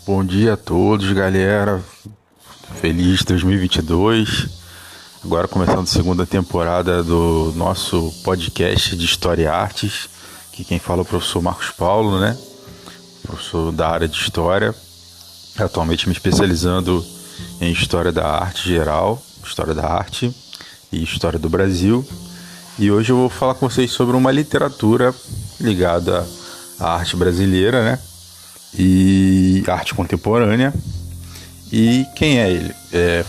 Bom dia a todos, galera. Feliz 2022. Agora começando a segunda temporada do nosso podcast de História e Artes. Que quem fala é o professor Marcos Paulo, né? Professor da área de História. Atualmente me especializando em História da Arte geral, História da Arte e História do Brasil. E hoje eu vou falar com vocês sobre uma literatura ligada à arte brasileira, né? E arte contemporânea. E quem é ele?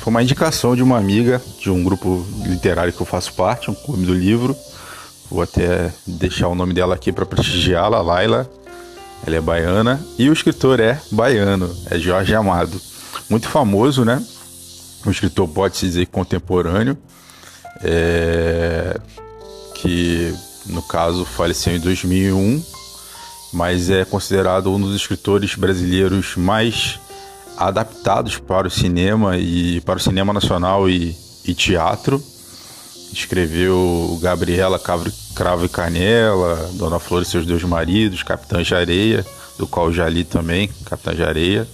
Foi uma indicação de uma amiga de um grupo literário que eu faço parte, um clube do livro. Vou até deixar o nome dela aqui para prestigiá-la, Laila. Ela é baiana e o escritor é baiano, é Jorge Amado. Muito famoso, né? Um escritor, pode-se dizer, contemporâneo, que no caso faleceu em 2001, mas é considerado um dos escritores brasileiros mais adaptados para o cinema e para o cinema nacional e teatro. Escreveu Gabriela, Cravo e Canela, Dona Flor e seus dois maridos, Capitães de Areia, do qual eu já li também, Capitães de Areia.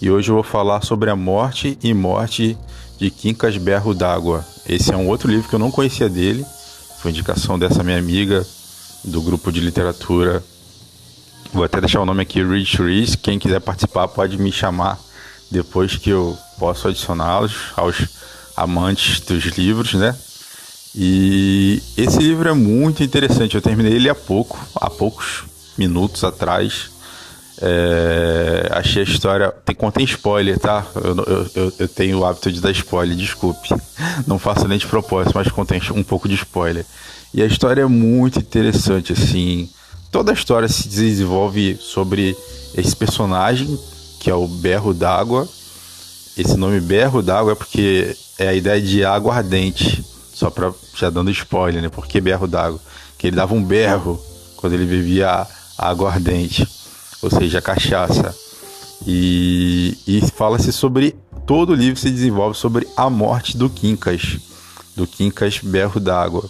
E hoje eu vou falar sobre a morte de Quincas Berro d'Água. Esse é um outro livro que eu não conhecia dele, foi indicação dessa minha amiga do grupo de literatura. Vou até deixar o nome aqui, Rich Rees. Quem quiser participar pode me chamar depois, que eu posso adicioná-los aos amantes dos livros, né? E esse livro é muito interessante. Eu terminei ele há poucos minutos atrás. Achei a história... Contém spoiler, tá? Eu tenho o hábito de dar spoiler, desculpe. Não faço nem de propósito, mas contém um pouco de spoiler. E a história é muito interessante, assim. Toda a história se desenvolve sobre esse personagem, que é o Berro d'Água. Esse nome Berro d'Água é porque é a ideia de água ardente. Só para já dando spoiler, né? Por que Berro d'Água? Que ele dava um berro quando ele bebia água ardente, ou seja, cachaça. E fala-se sobre... Todo o livro se desenvolve sobre a morte do Quincas Berro d'Água.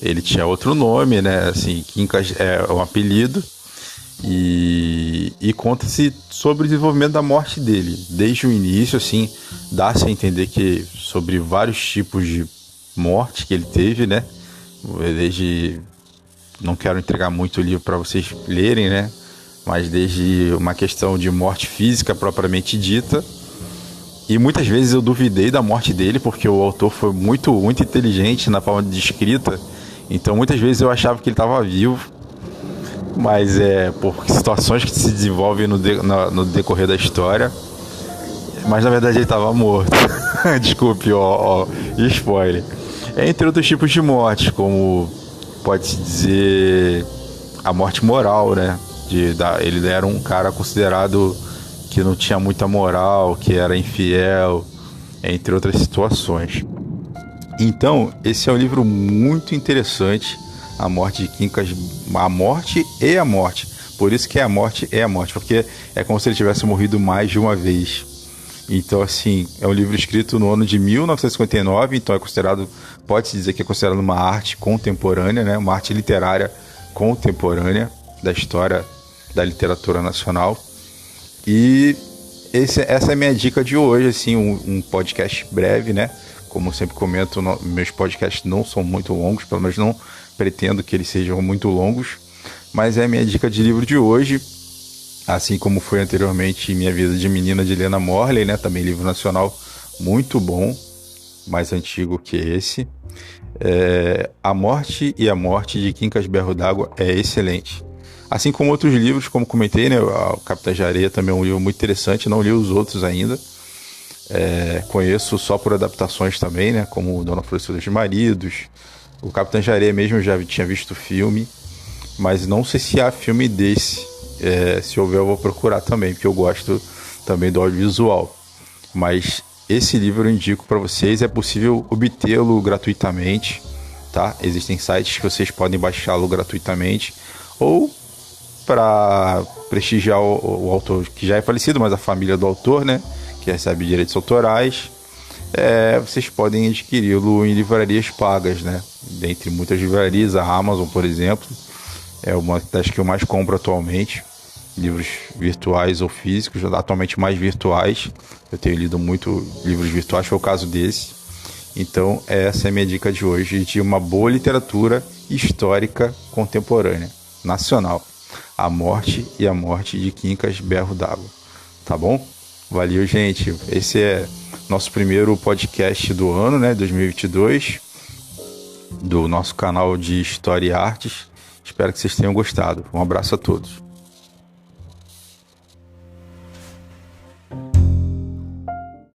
Ele tinha outro nome, né? Assim, Quincas é um apelido. E conta-se sobre o desenvolvimento da morte dele. Desde o início, assim, dá-se a entender que sobre vários tipos de morte que ele teve, né? Não quero entregar muito o livro para vocês lerem, né? Mas desde uma questão de morte física propriamente dita. E muitas vezes eu duvidei da morte dele, porque o autor foi muito, muito inteligente na forma de escrita. Então muitas vezes eu achava que ele estava vivo, mas por situações que se desenvolvem no decorrer da história. Mas na verdade ele estava morto. Desculpe, spoiler. Entre outros tipos de morte, como pode-se dizer a morte moral, né? Ele era um cara considerado que não tinha muita moral, que era infiel, entre outras situações. Então, esse é um livro muito interessante, A Morte de Quincas, a morte e a morte. Por isso que a morte é a morte, porque é como se ele tivesse morrido mais de uma vez. Então, assim, é um livro escrito no ano de 1959, então pode-se dizer que é considerado uma arte contemporânea, né? Uma arte literária contemporânea da história da literatura nacional. E essa é a minha dica de hoje, assim, um podcast breve, né? Como eu sempre comento, meus podcasts não são muito longos, pelo menos não pretendo que eles sejam muito longos, mas é a minha dica de livro de hoje, assim como foi anteriormente Minha Vida de Menina, de Lena Morley, né? Também livro nacional muito bom, mais antigo que esse. A Morte e a Morte de Quincas Berro d'Água é excelente. Assim como outros livros, como comentei, né? O Capitães de Areia também é um livro muito interessante, não li os outros ainda. Conheço só por adaptações também, né? Como Dona Flor e seus dois maridos. O Capitães de Areia mesmo eu já tinha visto o filme, mas não sei se há filme desse. Se houver eu vou procurar também, porque eu gosto também do audiovisual. Mas esse livro eu indico para vocês, é possível obtê-lo gratuitamente, tá? Existem sites que vocês podem baixá-lo gratuitamente, ou para prestigiar o autor, que já é falecido, mas a família do autor, né? Que recebe direitos autorais, vocês podem adquiri-lo em livrarias pagas, né? Dentre muitas livrarias, a Amazon, por exemplo, é uma das que eu mais compro atualmente. livros virtuais ou físicos, atualmente mais virtuais. Eu tenho lido muito livros virtuais, foi o caso desse. Então essa é a minha dica de hoje, de uma boa literatura histórica contemporânea, nacional. A Morte e a Morte de Quincas Berro d'Água. Tá bom? Valeu, gente. Esse é nosso primeiro podcast do ano, né, 2022, do nosso canal de História e Artes. Espero que vocês tenham gostado. Um abraço a todos.